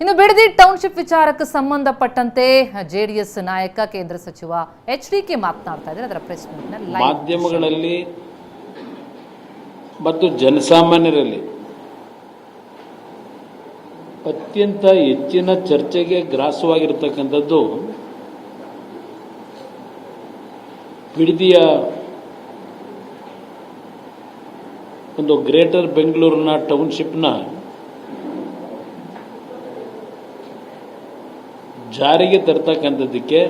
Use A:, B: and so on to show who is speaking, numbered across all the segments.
A: ಇನ್ನು ಬಿಡದಿ ಟೌನ್ಶಿಪ್ ವಿಚಾರಕ್ಕೆ ಸಂಬಂಧಪಟ್ಟಂತೆ ಜೆಡಿಎಸ್ ನಾಯಕ ಕೇಂದ್ರ ಸಚಿವ ಎಚ್.ಡಿ.ಕೆ ಮಾತನಾಡ್ತಾ ಇದ್ದಾರೆ. ಅದರ ಪ್ರೆಸ್ ಮೀಟ್ನಲ್ಲಿ
B: ಮಾಧ್ಯಮಗಳಲ್ಲಿ ಮತ್ತು ಜನಸಾಮಾನ್ಯರಲ್ಲಿ ಅತ್ಯಂತ ಹೆಚ್ಚಿನ ಚರ್ಚೆಗೆ ಗ್ರಾಸವಾಗಿರತಕ್ಕಂಥದ್ದು ಬಿಡದಿಯ ಒಂದು ಗ್ರೇಟರ್ ಬೆಂಗಳೂರಿನ ಟೌನ್ಶಿಪ್ನ ಜಾರಿಗೆ ತರ್ತಕ್ಕಂಥದ್ದಕ್ಕೆ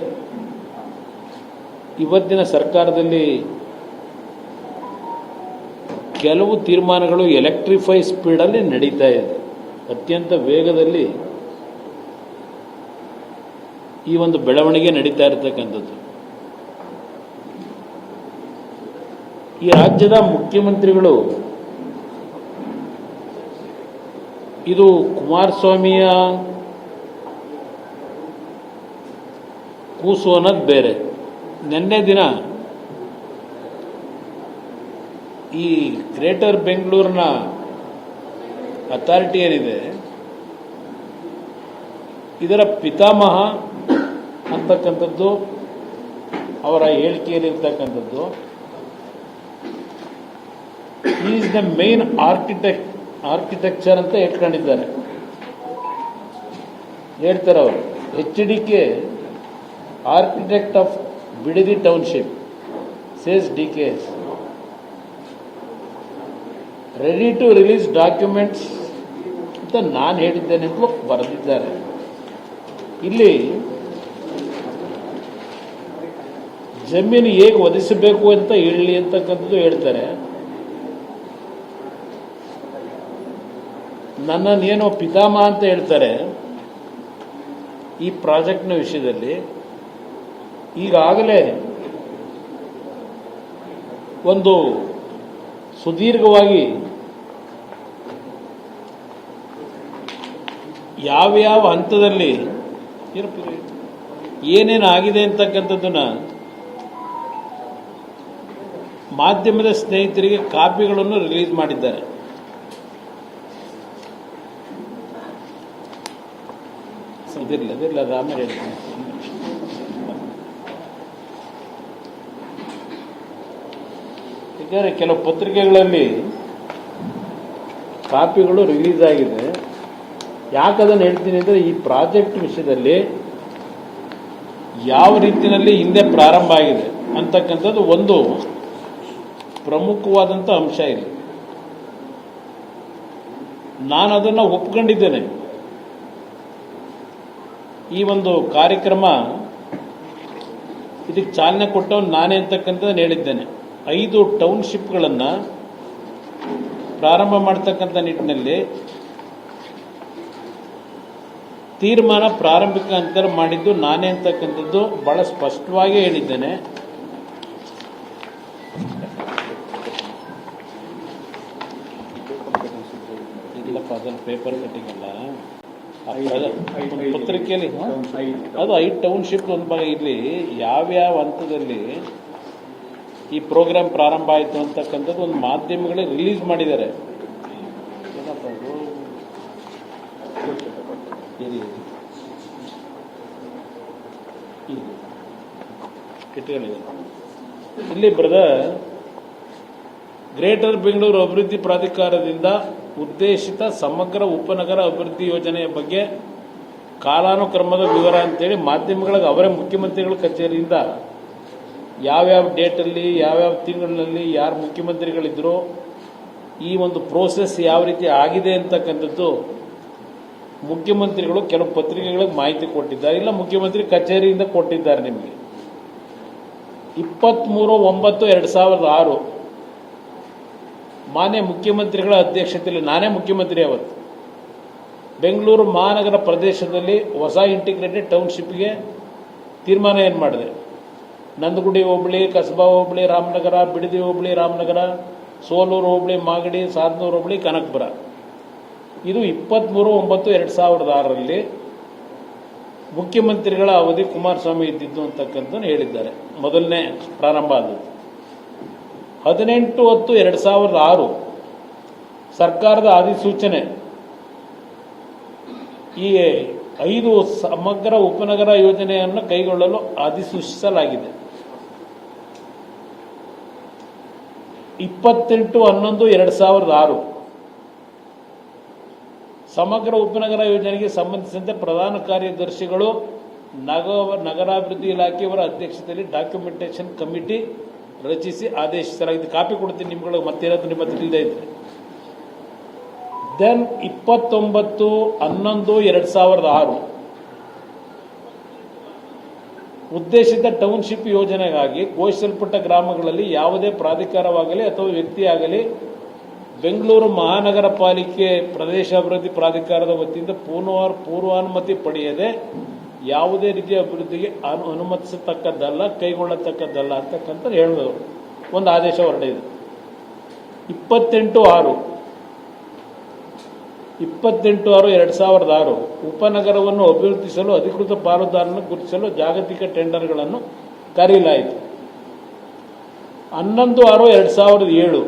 B: ಇವತ್ತಿನ ಸರ್ಕಾರದಲ್ಲಿ ಕೆಲವು ತೀರ್ಮಾನಗಳು ಎಲೆಕ್ಟ್ರಿಫೈ ಸ್ಪೀಡಲ್ಲಿ ನಡೀತಾ ಇದೆ. ಅತ್ಯಂತ ವೇಗದಲ್ಲಿ ಈ ಒಂದು ಬೆಳವಣಿಗೆ ನಡೀತಾ ಇರತಕ್ಕಂಥದ್ದು. ಈ ರಾಜ್ಯದ ಮುಖ್ಯಮಂತ್ರಿಗಳು ಇದು ಕುಮಾರಸ್ವಾಮಿಯ ಕೂಸು ಅನ್ನೋದು ಬೇರೆ. ನಿನ್ನೆ ದಿನ ಈ ಗ್ರೇಟರ್ ಬೆಂಗಳೂರಿನ ಅಥಾರಿಟಿ ಏನಿದೆ ಇದರ ಪಿತಾಮಹ ಅಂತಕ್ಕಂಥದ್ದು ಅವರ ಹೇಳಿಕೆಯಲ್ಲಿರ್ತಕ್ಕಂಥದ್ದು ಈಸ್ ದ ಮೇನ್ ಆರ್ಕಿಟೆಕ್ಚರ್ ಅಂತ ಹೇಳ್ಕೊಂಡಿದ್ದಾರೆ. ಹೇಳ್ತಾರೆ ಅವರು HDK architect of Bidadi township says DKS ready to release documents ಅಂತ ನಾನು ಹೇಳಿದ್ದೇನೆ ಅಂತ ಬರೆದಿದ್ದಾರೆ. ಇಲ್ಲಿ ಜಮೀನು ಹೇಗೆ ಒದಗಿಸಬೇಕು ಅಂತ ಹೇಳಿ ಅಂತಕ್ಕಂಥದ್ದು ಹೇಳ್ತಾರೆ. ನನ್ನನ್ನೇನೋ ಪಿತಾಮಹ ಅಂತ ಹೇಳ್ತಾರೆ. ಈ ಪ್ರಾಜೆಕ್ಟ್ನ ವಿಷಯದಲ್ಲಿ ಈಗಾಗಲೇ ಒಂದು ಸುದೀರ್ಘವಾಗಿ ಯಾವ್ಯಾವ ಹಂತದಲ್ಲಿ ಏನೇನು ಆಗಿದೆ ಅಂತಕ್ಕಂಥದ್ದನ್ನ ಮಾಧ್ಯಮದ ಸ್ನೇಹಿತರಿಗೆ ಕಾಪಿಗಳನ್ನು ರಿಲೀಸ್ ಮಾಡಿದ್ದಾರೆ. ಅದಿರಲಿಲ್ಲ ಆಮೇಲೆ ಹೇಳ್ತೀನಿ. ಯಾಕಂದರೆ ಕೆಲವು ಪತ್ರಿಕೆಗಳಲ್ಲಿ ಕಾಪಿಗಳು ರಿಲೀಸ್ ಆಗಿದೆ. ಯಾಕದನ್ನು ಹೇಳ್ತೀನಿ ಅಂದರೆ ಈ ಪ್ರಾಜೆಕ್ಟ್ ವಿಷಯದಲ್ಲಿ ಯಾವ ರೀತಿಯಲ್ಲಿ ಹಿಂದೆ ಪ್ರಾರಂಭ ಆಗಿದೆ ಅಂತಕ್ಕಂಥದ್ದು ಒಂದು ಪ್ರಮುಖವಾದಂಥ ಅಂಶ ಇದೆ. ನಾನು ಅದನ್ನು ಒಪ್ಕೊಂಡಿದ್ದೇನೆ. ಈ ಒಂದು ಕಾರ್ಯಕ್ರಮ ಇದಕ್ಕೆ ಚಾಲನೆ ಕೊಟ್ಟವನು ನಾನೇ ಅಂತಕ್ಕಂಥದ್ದನ್ನು ಹೇಳಿದ್ದೇನೆ. 5 ಟೌನ್ಶಿಪ್ಗಳನ್ನು ಪ್ರಾರಂಭ ಮಾಡ್ತಕ್ಕಂಥ ನಿಟ್ಟಿನಲ್ಲಿ ತೀರ್ಮಾನ ಪ್ರಾರಂಭಿಕ ಹಂತ ಮಾಡಿದ್ದು ನಾನೇ ಅಂತಕ್ಕಂಥದ್ದು ಬಹಳ ಸ್ಪಷ್ಟವಾಗಿ ಹೇಳಿದ್ದೇನೆ. ಇಲ್ಲಪ್ಪ ಅದನ್ನು ಪೇಪರ್ ಕಟ್ಟಿಂಗ್ ಅಲ್ಲ, ಪತ್ರಿಕೆಯಲ್ಲಿ ಅದು 5 ಟೌನ್ಶಿಪ್ ಒಂದು ಭಾಗ. ಇಲ್ಲಿ ಯಾವ್ಯಾವ ಹಂತದಲ್ಲಿ ಈ ಪ್ರೋಗ್ರಾಮ್ ಪ್ರಾರಂಭ ಆಯಿತು ಅಂತಕ್ಕಂಥದ್ದು ಒಂದು ಮಾಧ್ಯಮಗಳೇ ರಿಲೀಸ್ ಮಾಡಿದ್ದಾರೆ. ಏನಪ್ಪ ಅದು ಇಲ್ಲಿ ಬ್ರದರ್, ಗ್ರೇಟರ್ ಬೆಂಗಳೂರು ಅಭಿವೃದ್ಧಿ ಪ್ರಾಧಿಕಾರದಿಂದ ಉದ್ದೇಶಿತ ಸಮಗ್ರ ಉಪನಗರ ಅಭಿವೃದ್ಧಿ ಯೋಜನೆಯ ಬಗ್ಗೆ ಕಾಲಾನುಕ್ರಮದ ವಿವರ ಅಂತೇಳಿ ಮಾಧ್ಯಮಗಳಿಗೆ ಅವರೇ ಮುಖ್ಯಮಂತ್ರಿಗಳ ಕಚೇರಿಯಿಂದ ಯಾವ್ಯಾವ ಡೇಟಲ್ಲಿ ಯಾವ್ಯಾವ ತಿಂಗಳಿನಲ್ಲಿ ಯಾರು ಮುಖ್ಯಮಂತ್ರಿಗಳಿದ್ರು ಈ ಒಂದು ಪ್ರೋಸೆಸ್ ಯಾವ ರೀತಿ ಆಗಿದೆ ಅಂತಕ್ಕಂಥದ್ದು ಮುಖ್ಯಮಂತ್ರಿಗಳು ಕೆಲವು ಪತ್ರಿಕೆಗಳಿಗೆ ಮಾಹಿತಿ ಕೊಟ್ಟಿದ್ದಾರೆ. ಇಲ್ಲ ಮುಖ್ಯಮಂತ್ರಿ ಕಚೇರಿಯಿಂದ ಕೊಟ್ಟಿದ್ದಾರೆ. ನಿಮಗೆ 23/9/2006 ಮಾನ್ಯ ಮುಖ್ಯಮಂತ್ರಿಗಳ ಅಧ್ಯಕ್ಷತೆಯಲ್ಲಿ, ನಾನೇ ಮುಖ್ಯಮಂತ್ರಿ ಅವತ್ತು, ಬೆಂಗಳೂರು ಮಹಾನಗರ ಪ್ರದೇಶದಲ್ಲಿ ಹೊಸ ಇಂಟಿಗ್ರೇಟೆಡ್ ಟೌನ್ಶಿಪ್ಗೆ ತೀರ್ಮಾನ ಏನು ಮಾಡಿದೆ. ನಂದಗುಡಿ ಹೋಬಳಿ, ಕಸಬಾ ಹೋಬಳಿ ರಾಮನಗರ, ಬಿಡದಿ ಹೋಬಳಿ ರಾಮನಗರ, ಸೋಲೂರು ಹೋಬಳಿ ಮಾಗಡಿ, ಸಾಧನೂರು ಹೋಬಳಿ ಕನಕಪುರ. ಇದು 23/9/2006 ಮುಖ್ಯಮಂತ್ರಿಗಳ ಅವಧಿ ಕುಮಾರಸ್ವಾಮಿ ಇದ್ದಿದ್ದು ಅಂತಕ್ಕಂಥದ್ದು ಹೇಳಿದ್ದಾರೆ. ಮೊದಲನೇ ಪ್ರಾರಂಭ ಆದದ್ದು 18/10/2006 ಸರ್ಕಾರದ ಅಧಿಸೂಚನೆ ಈ 5 ಸಮಗ್ರ ಉಪನಗರ ಯೋಜನೆಯನ್ನು ಕೈಗೊಳ್ಳಲು ಅಧಿಸೂಚಿಸಲಾಗಿದೆ. 28/11/2006 ಸಮಗ್ರ ಉಪನಗರ ಯೋಜನೆಗೆ ಸಂಬಂಧಿಸಿದಂತೆ ಪ್ರಧಾನ ಕಾರ್ಯದರ್ಶಿಗಳು ನಗರಾಭಿವೃದ್ಧಿ ಇಲಾಖೆಯವರ ಅಧ್ಯಕ್ಷತೆಯಲ್ಲಿ ಡಾಕ್ಯುಮೆಂಟೇಷನ್ ಕಮಿಟಿ ರಚಿಸಿ ಆದೇಶಿಸಲಾಗಿದೆ. ಕಾಪಿ ಕೊಡ್ತೀನಿ ನಿಮ್ಗಳಿಗೆ, ಮತ್ತೇನಾದ್ರು ನಿಮ್ಮ ಹತ್ರ ಇಲ್ಲದೆ ಇದ್ರೆ. ದೆನ್ 29/11/2006 ಉದ್ದೇಶಿತ ಟೌನ್ಶಿಪ್ ಯೋಜನೆಗಾಗಿ ಘೋಷಿಸಲ್ಪಟ್ಟ ಗ್ರಾಮಗಳಲ್ಲಿ ಯಾವುದೇ ಪ್ರಾಧಿಕಾರವಾಗಲಿ ಅಥವಾ ವ್ಯಕ್ತಿಯಾಗಲಿ ಬೆಂಗಳೂರು ಮಹಾನಗರ ಪಾಲಿಕೆ ಪ್ರದೇಶಾಭಿವೃದ್ಧಿ ಪ್ರಾಧಿಕಾರದ ವತಿಯಿಂದ ಪೂರ್ವಾನುಮತಿ ಪಡೆಯದೆ ಯಾವುದೇ ರೀತಿಯ ಅಭಿವೃದ್ಧಿಗೆ ಅನುಮತಿಸತಕ್ಕದ್ದಲ್ಲ, ಕೈಗೊಳ್ಳತಕ್ಕದ್ದಲ್ಲ ಅಂತಕ್ಕಂಥ ಹೇಳಿದವರು ಒಂದು ಆದೇಶ ಹೊರಡಿದೆ. 28/6/2006 ಉಪನಗರವನ್ನು ಅಭಿವೃದ್ಧಿಸಲು ಅಧಿಕೃತ ಪಾಲುದಾರರನ್ನು ಗುರುತಿಸಲು ಜಾಗತಿಕ ಟೆಂಡರ್ಗಳನ್ನು ಕರೆಯಲಾಯಿತು. 11/6/2007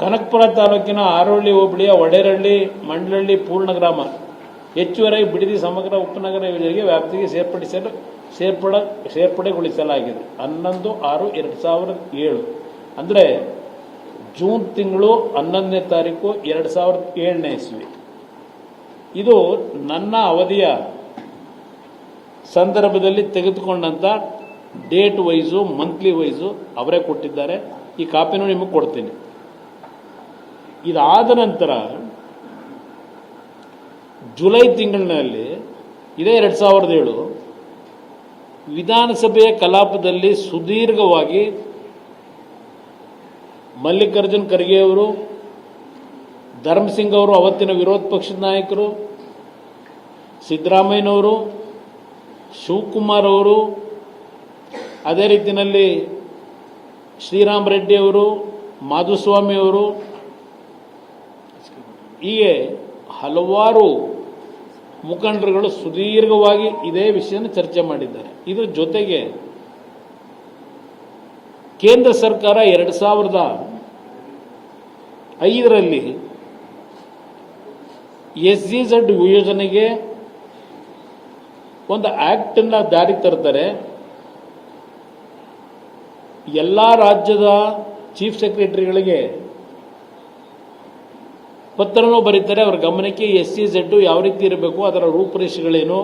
B: ಕನಕಪುರ ತಾಲೂಕಿನ ಆರೋಳ್ಳಿ ಹೋಬಳಿಯ ಒಡೆರಹಳ್ಳಿ ಮಂಡಲಹಳ್ಳಿ ಪೂರ್ಣಗ್ರಾಮ ಹೆಚ್ಚುವರಿ ಬಿಡದಿ ಸಮಗ್ರ ಉಪನಗರ ಯೋಜನೆಗೆ ವ್ಯಾಪ್ತಿಗೆ ಸೇರ್ಪಡೆಗೊಳಿಸಲಾಗಿದೆ. 11/6/2007 ಅಂದರೆ ಜೂನ್ ತಿಂಗಳು 11ನೇ ತಾರೀಕು 2007ನೇ ಇಸ್ವಿ. ಇದು ನನ್ನ ಅವಧಿಯ ಸಂದರ್ಭದಲ್ಲಿ ತೆಗೆದುಕೊಂಡಂತ ಡೇಟ್ ವೈಸು, ಮಂತ್ಲಿ ವೈಸು ಅವರೇ ಕೊಟ್ಟಿದ್ದಾರೆ. ಈ ಕಾಪಿನೂ ನಿಮಗೆ ಕೊಡ್ತೀನಿ. ಇದಾದ ನಂತರ ಜುಲೈ ತಿಂಗಳಿನಲ್ಲಿ ಇದೇ 2007 ವಿಧಾನಸಭೆಯ ಕಲಾಪದಲ್ಲಿ ಸುದೀರ್ಘವಾಗಿ ಮಲ್ಲಿಕಾರ್ಜುನ್ ಖರ್ಗೆ ಅವರು, ಧರ್ಮಸಿಂಗ್ ಅವರು, ಅವತ್ತಿನ ವಿರೋಧ ಪಕ್ಷದ ನಾಯಕರು, ಸಿದ್ದರಾಮಯ್ಯನವರು, ಶಿವಕುಮಾರ್ ಅವರು, ಅದೇ ರೀತಿಯಲ್ಲಿ ಶ್ರೀರಾಮ್ ರೆಡ್ಡಿ ಅವರು, ಮಾಧುಸ್ವಾಮಿ ಅವರು, ಹೀಗೆ ಹಲವಾರು ಮುಖಂಡರುಗಳು ಸುದೀರ್ಘವಾಗಿ ಇದೇ ವಿಷಯನ ಚರ್ಚೆ ಮಾಡಿದ್ದಾರೆ. ಇದರ ಜೊತೆಗೆ ಕೇಂದ್ರ ಸರ್ಕಾರ 2005ರಲ್ಲಿ SEZ ಯೋಜನೆಗೆ ಒಂದು ಆಕ್ಟ್ ಅನ್ನ ಜಾರಿ ತರ್ತಾರೆ. ಎಲ್ಲ ರಾಜ್ಯದ ಚೀಫ್ ಸೆಕ್ರೆಟರಿಗಳಿಗೆ ಪತ್ರನೂ ಬರೀತಾರೆ. ಅವರ ಗಮನಕ್ಕೆ SEZ ಯಾವ ರೀತಿ ಇರಬೇಕು, ಅದರ ರೂಪುರೇಷೆಗಳೇನು,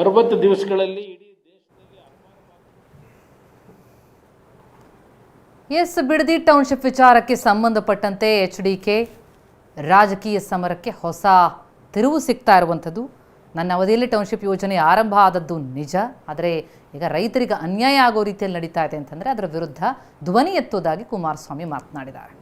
B: 60 ದಿವಸಗಳಲ್ಲಿ ಇಡೀ ದೇಶದಲ್ಲಿ
A: ಬಿಡದಿ ಟೌನ್ಶಿಪ್ ವಿಚಾರಕ್ಕೆ ಸಂಬಂಧಪಟ್ಟಂತೆ HDK ರಾಜಕೀಯ ಸಮರಕ್ಕೆ ಹೊಸ ತಿರುವು ಸಿಗ್ತಾ ಇರುವಂಥದ್ದು. ನನ್ನ ಅವಧಿಯಲ್ಲಿ ಟೌನ್ಶಿಪ್ ಯೋಜನೆ ಆರಂಭ ಆದದ್ದು ನಿಜ, ಆದರೆ ಈಗ ರೈತರಿಗೆ ಅನ್ಯಾಯ ಆಗೋ ರೀತಿಯಲ್ಲಿ ನಡೀತಾ ಇದೆ ಅಂತಂದರೆ ಅದರ ವಿರುದ್ಧ ಧ್ವನಿ ಎತ್ತುವುದಾಗಿ ಕುಮಾರಸ್ವಾಮಿ ಮಾತನಾಡಿದ್ದಾರೆ.